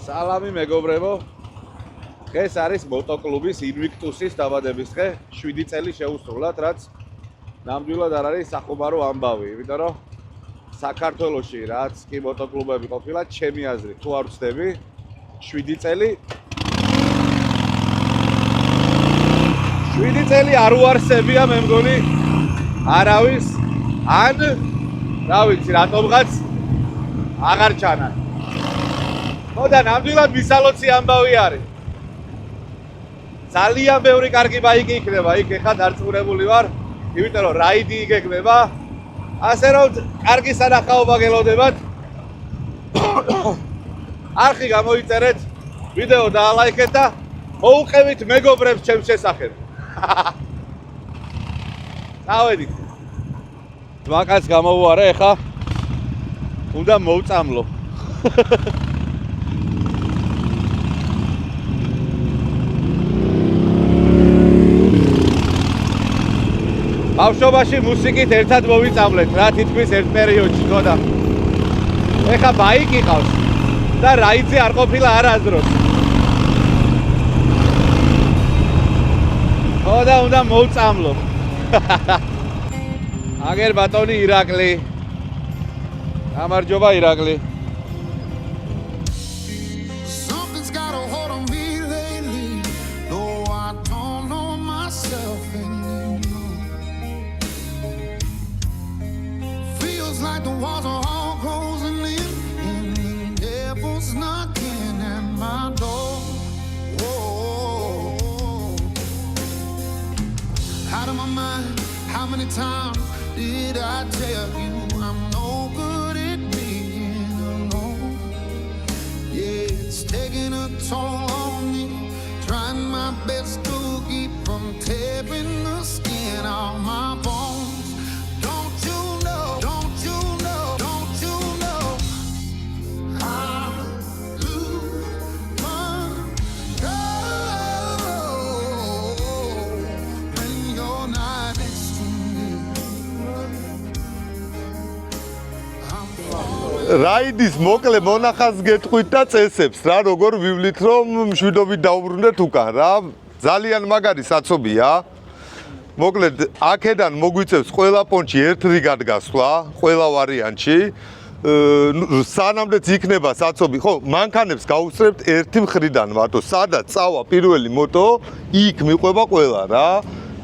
სალამი მეგობრებო. დღეს არის მოტოკლუბის ინვიქტუსის დაბადების დღე. 7 წელი შეუსრულათ, რაც ნამდვილად არ არის სახუმარო ამბავი, იმიტომ რომ საქართველოში რაც კი მოტოკლუბები ყოფილა, ჩემი აზრით, თუ არ ვცდები, 7 წელი 7 წელი არ უარსებია მე მგონი არავის ან რა ვიცი რატომღაც აღარ ჩანა. მოდა ნამდვილად მისალოცი ამბავი არის. ძალიან ბევრი კარგი ბაიკი იქნება იქ, ეხლა დარწმუნებული ვარ, იმიტომ რომ რაიდი იგეგმება. ასე რომ კარგი სანახაობა გელოდებათ. არხი გამოიწერეთ, ვიდეო დაალაიქეთ და მოუყევით მეგობრებს ჩემს შესახებ. დავედით. ძვაკაც გამოვუარე, ეხლა უნდა მოვწამლო. ბავშვობაში მუსიკით ერთად მოვიწამლეთ, რა თითქმის ერთ პერიოდში, ხო და ეხლა ბაიკი ყავს და რაიდზე არ ყოფილა არასდროს. ხო და უნდა მოვწამლო. აგერ ბატონი ირაკლი. გამარჯობა ირაკლი. Like the walls are all closing in, and the devil's knocking at my door. Whoa. Out of my mind, how many times did I tell you I'm no good at being alone? Yeah, it's taking a toll on me, trying my best to keep from tearing the skin off my bones. რაიდის მოკლე მონახაზს გეტყვით და წესებს რა როგორ ვივლით რომ მშვიდობით დაუბრუნდეთ უკან რა ძალიან მაგარი საცობია მოკლედ აქედან მოგვიწევს ყველა პონჩი ერთ რიგად გასვლა ყველა ვარიანტში სანამდეც იქნება საცობი ხო მანქანებს გაუსწრებთ ერთი მხრიდან მარტო სადაც წავა პირველი მოტო იქ მიყვება ყველა რა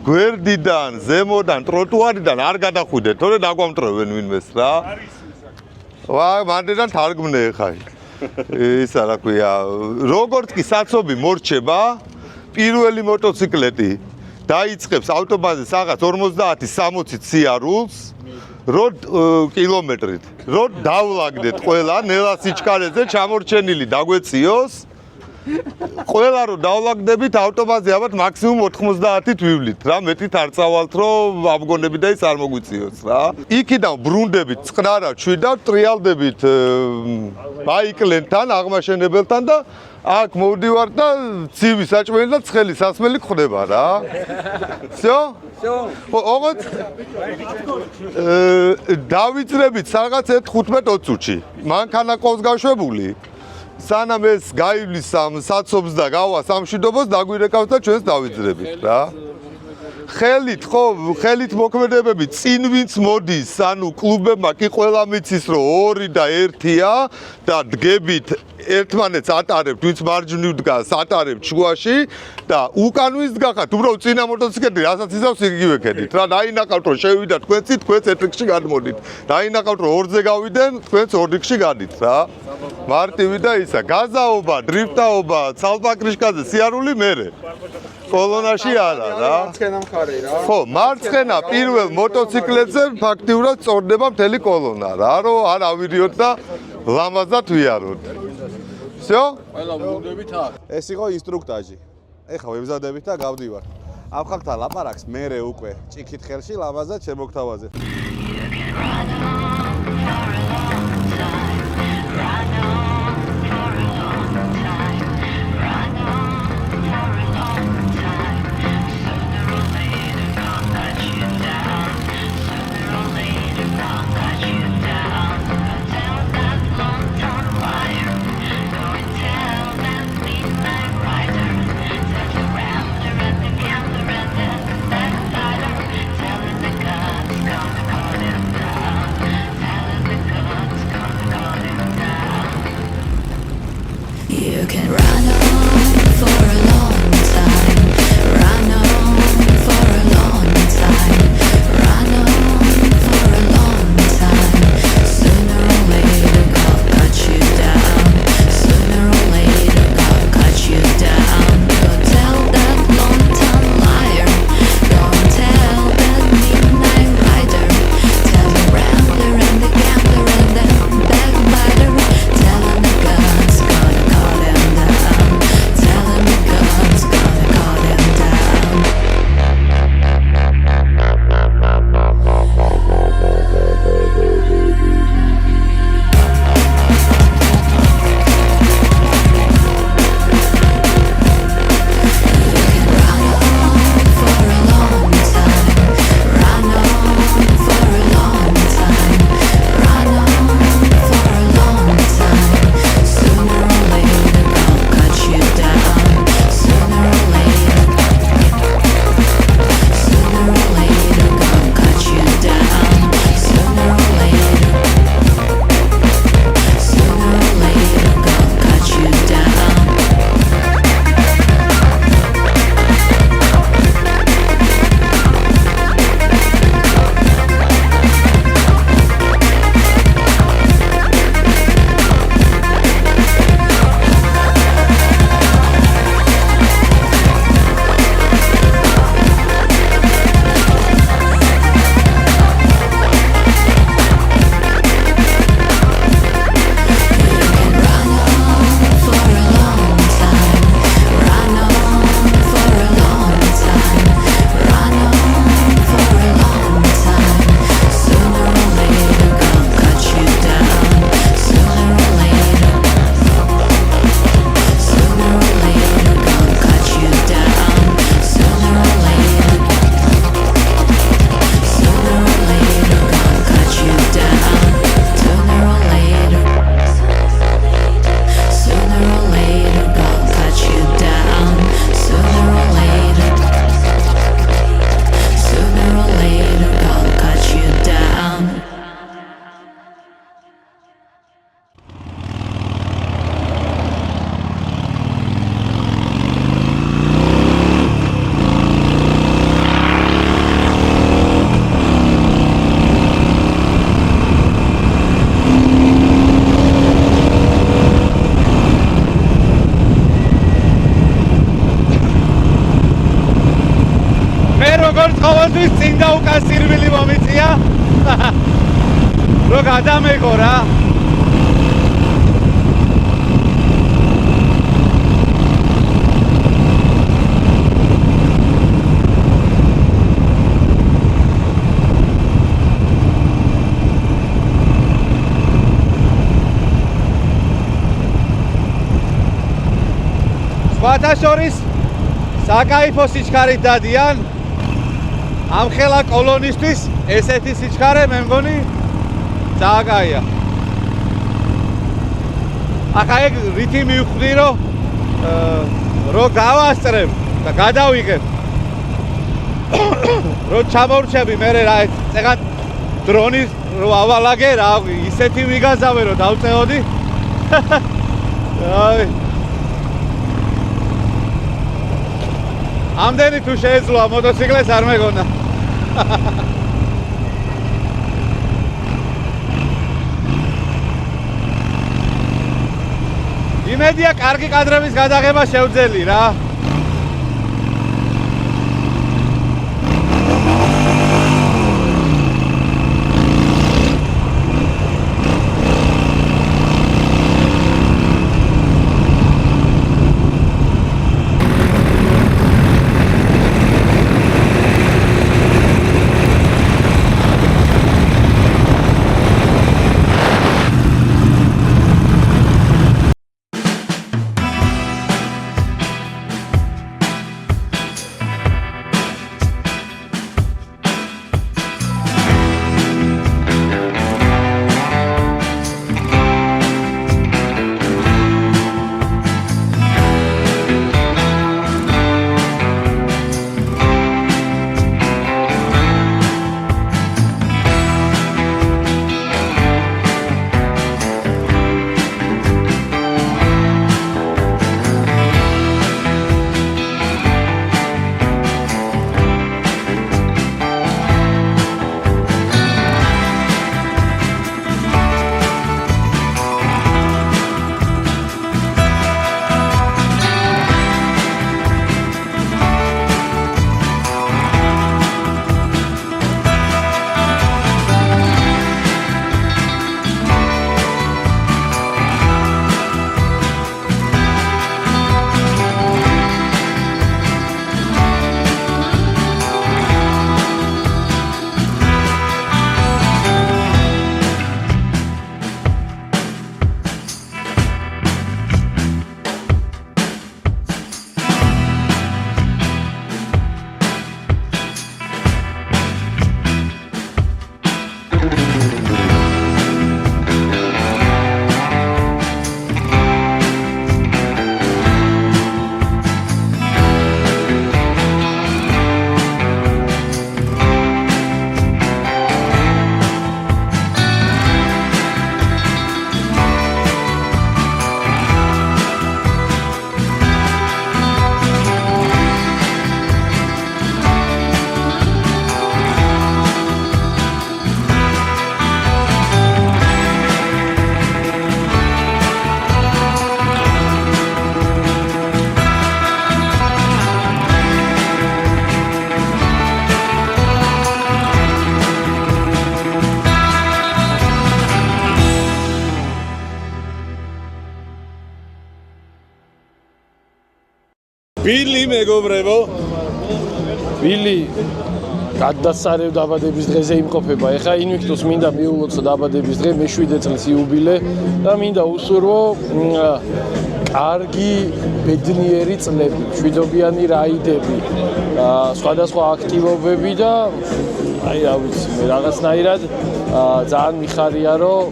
გვერდიდან ზემოდან ტროტუარიდან არ გადახვიდეთ თორე დაგვამტრევენ ვინმეს რა ვა მანდიდან თარგმნე ხა ისა რა ქვია როგორც კი საცობი მორჩება პირველი მოტოციკლეტი დაიწყებს ავტობანზე საღაც 50-60 სიარულს რო კილომეტრით რო დავლაგდეთ ყველა ნელა სიჩქარეზე ჩამორჩენილი დაგვეციოს ყველა რო დავლაგდებით ავტობანზე ალბათ მაქსიმუმ 90-ით ვივლით რა მეტით არ წავალთ რომ ამგონები და ის არ მოგვიწიოს რა იქიდან ბრუნდებით წყნარად ჩვიდავთ ტრიალდებით ბაიკლენთან აღმაშენებელთან და აქ მოვდივართ და ცივი საჭმელი და ცხელი სასმელი გხდება რა всё ხო ოღონდ დავიწყებით რაღაც 15-20 წუთში მანქანა ყავს გაშვებული სანამ ეს გაივლის ამ საცობს და გავა სამშვიდობოს დაგვირეკავთ და ჩვენს დავიძრებით რა ხელით ხო ხელით მოქმედებები წინ ვინც მოდის ანუ კლუბებმა კი ყველა მიცის რომ 2 და 1-ია და დგებით ერთმანეთს ატარებთ ვინც მარჯვნივ დგას ატარებთ შუაში და უკან ვინც დგახართ უბრალოდ წინა მოტოციკლეტი რასაც იზავს იგივე ქედით რა დაინახავთ რომ შევიდა თქვენც ერთ რიგში გადმოდით დაინახავთ რომ ორზე გავიდნენ თქვენც ორ რიგში გადით რა მარტივი და ისა გაზაობა დრიფტაობა ცალპაკრიშკაზე სიარული მერე კოლონაში არა რა მარცხენა მხარე რა ხო მარცხენა პირველ მოტოციკლეტზე ფაქტიურად წორდება მთელი კოლონა რა რომ არ ავირიოთ და ლამაზად ვიაროთ всё ყველა ბრუნდებით აქ ეს იყო ინსტრუქტაჟი. ეხლა ვემზადებით და გავდივართ. ამ ხალხთან ლაპარაკს მერე უკვე ჭიქით ხელში ლამაზად შემოგთავაზეთ. Down can run on for a long time, run on for a long time, run on for a long time. Sooner or later, God cut you down. Sooner or later, God cut you down. Go tell that long-time liar. Go and tell that midnight rider. Tell the rambler and the gambler and the backbiter. Tell him the God's gonna cut him down. Tell him the God's gonna cut him down. Run on for a long time, run on for a long time, run on for a long time. Sooner or later, God cut you down. Sooner or later, sooner or later, God cut you down. Sooner or later, sooner or later, God cut you down. Run on for a long time, run on for a long time, run on for a long time. Sooner or later, God cut you down. Sooner or later, sooner or later, God cut you down. Sooner or later, sooner or later, God cut you down. Sooner or later. Sooner or later, God cut you down. Sooner or later, sooner or later, God cut you down. მე როგორც ყოველთვის წინ და უკან სირბილი მომიწია. რო გადამეგო რა. სხვათა შორის საკაიფო სიჩქარით დადიან. ამ ხელა კოლონისტვის ესეთი სიჩქარე მე მგონი ძალიან კაია. ახლა ეგ რითი მივხვდი რო გავასწრებ და გადავიღებ. რო ჩამორჩები მე რა წეგან დრონის რო ავალაგე რა ისეთი ვიგაზავე რომ დავწეოდი. აი ამდენი თუ შეეძლოა მოტოციკლეს არ მეგონა. იმედია კარგი კადრების გადაღება შევძელი რა. ბილი მეგობრებო. ბილი გადასარევ დაბადების დღეზე იმყოფება. ეხლა ინვიქტუს მინდა მიულოცო დაბადების დღე, მე-7 წლის იუბილე და მინდა უსურვო კარგი ბედნიერი წლები, მშვიდობიანი რაიდები, სხვადასხვა აქტივობები და აი რა ვიცი, მე რაღაცნაირად ძალიან მიხარია, რომ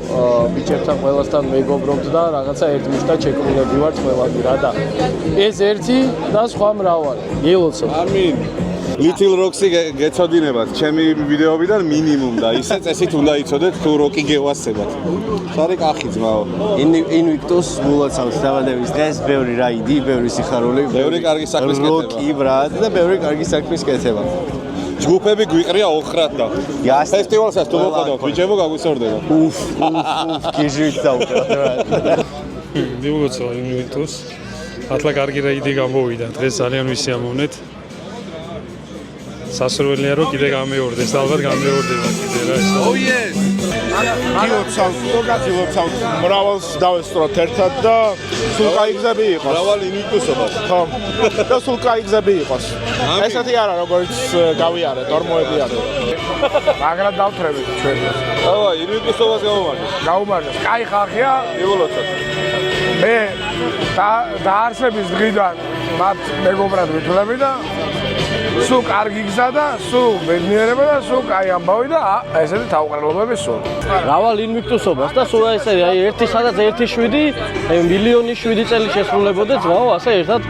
ბიჭებთან ყველასთან მეგობრობთ და რაღაცა ერთ მუშტად შეკრულები ვართ ყველანი რა და ეს ერთი და სხვა მრავალი. გილოცო. ამინ. Little Roxy გეცოდინებათ ჩემი ვიდეოებიდან მინიმუმ და ისე წესით უნდა იცოდეთ თუ როკი გევასებათ. სარი კახი ძმაო. ინვიქტუს მულოცავს დაბადების დღეს, ბევრი რაიდი, ბევრი სიხარული, ბევრი კარგი საქმის კეთება. როკი ბრატ და ბევრი კარგი საქმის კეთება. ჯგუფები გვიყრია ოხრად და ფესტივალსაც თუ მოყავთ ბიჭებო გაგვისორდება. უფ, გიჟვით დაუყრა. მიულოცო ინვიქტუს. ათლა კარგი რაიდი გამოვიდა. დღეს ძალიან ვისიამოვნეთ. სასურველია რომ კიდე გამეორდეს და ალბათ გამეორდება კიდე რა ეს. Oh yes. გილოცავთ მრავალს დავესწროთ ერთად და სულ კაი გზები იყოს. მრავალი ინვიქტუსობა. ხო. და სულ კაი გზები იყოს. ესეთი არა როგორც გავიარეთ, ორმოები არა. მაგრამ დავთრებით ჩვენ. დავა ინვიქტუსობას გამომარჯოს. გაუმარჯოს. კაი ხალხია. მიულოცოთ. მე დაარსების დღიდან მათ მეგობრად ვიტვლები და სულ კარგი გზა და სულ ბედნიერება და სულ კაი ამბავი და ესეთი თავყრილობები სულ. მრავალ ინვიქტუსობას და სულ ესე აი ერთი სადაც 1.7 მილიონი 7 წელი შესრულებოდეს ძმაო, ასე ერთად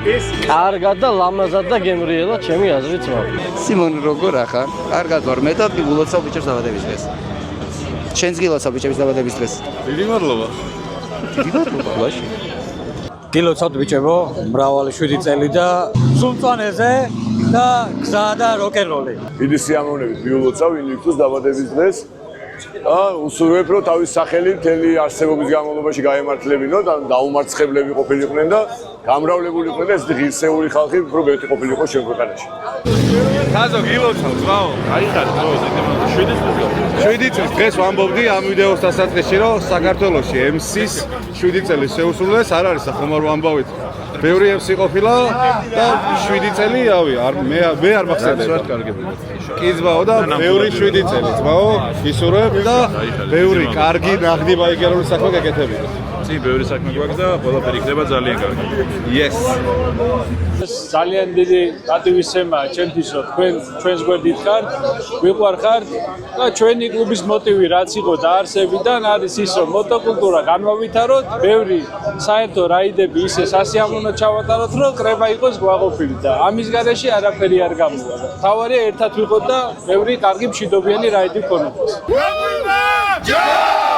კარგად და ლამაზად და გემრიელად ჩემი აზრით ძმაო. სიმონ როგორ ახარ? კარგად ვარ, მე და გილოცავ ბიჭებს დაბადების დღეს. შენც გილოცავ ბიჭების დაბადების დღეს. დიდი მადლობა. დიდი მადლობა, ბაში. გილოცავთ ბიჭებო, მრავალი 7 წელი და სულწვანეზე და გზა და როკენროლი. დიდი სიამოვნებით მიულოცავ ინვიქტუს დაბადების დღეს. უსურვებ რომ თავის სახელი მთელი არსებობის განმავლობაში გაემართლებინო და დაუმარცხებლები ყოფილიყვნენ და გამრავლებულიყვნენ და ეს ღირსეული ხალხი უფრო მეტი ყოფილიყო ჩვენ ქვეყანაში. თაზო გილოცავ ძმაო. აიხარ, 7 წლის დღეს ვამბობდი ამ ვიდეოს დასაწყისში რომ საქართველოში MC-ს 7 წელი შეუსრულეს, არ არის ახლა ვამბავით. ბევრი MC ყოფილა და 7 წელი ავი, მე არ მახსენდება. კი ძმაო და ბევრი 7 წელი ძმაო, ისურვებ და ბევრი კარგი ნაღდი ბაიგერული საქმე გეკეთებინოთ. წინ ბევრი საქმე გვაქვს და ყველაფერი იქნება ძალიან კარგი. Yes. ძალიან დიდი პატივისცემაა ჩემთვის რომ ჩვენს გვერდით ხართ, ვიყვარხართ და ჩვენი კლუბის მოტივი რაც იყო დაარსებიდან არის ის რომ მოტოკულტურა განმავითაროთ, ბევრი საერთო რაიდები ისე სასიამოვნო ჩავატაროთ რომ კრება იყოს გვაყოფილი და ამის გარეშე არაფერი არ გამოვა. თავარია ერთად ვიყოთ და ბევრი კარგი მშვიდობიანი რაიდი გქონდეს. Yes!